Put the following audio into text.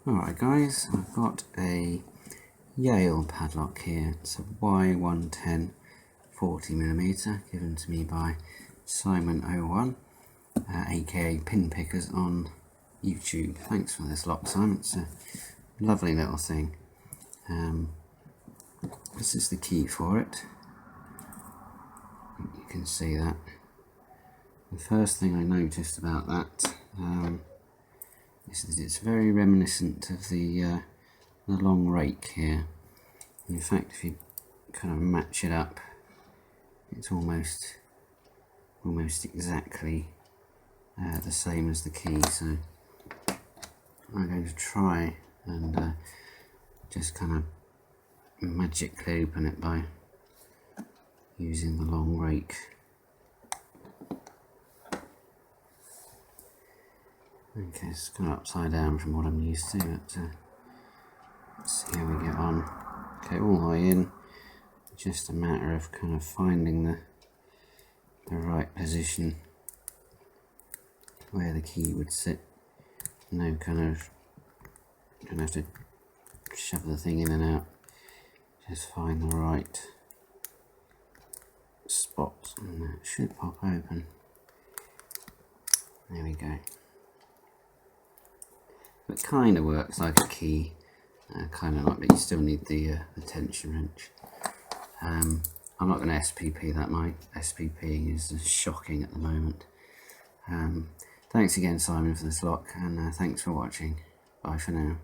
Alright guys, I've got a Yale padlock here. It's a Y110 40mm given to me by Simon01, aka Pin Pickers on YouTube. Thanks for this lock, Simon. It's a lovely little thing. This is the key for it. You can see that. The first thing I noticed about that is that it's very reminiscent of the long rake here. In fact, if you kind of match it up, it's almost exactly the same as the key. So I'm going to try and just kind of magically open it by using the long rake. Okay, it's kind of upside down from what I'm used to, but let's see how we get on. Okay, all the way in. Just a matter of kind of finding the right position where the key would sit. No kind of, you don't have to shove the thing in and out. Just find the right spot and that should pop open. There we go. It kind of works like a key, kind of like, but you still need the tension wrench. I'm not going to SPP that. My SPPing is shocking at the moment. Thanks again, Simon, for this lock, and thanks for watching. Bye for now.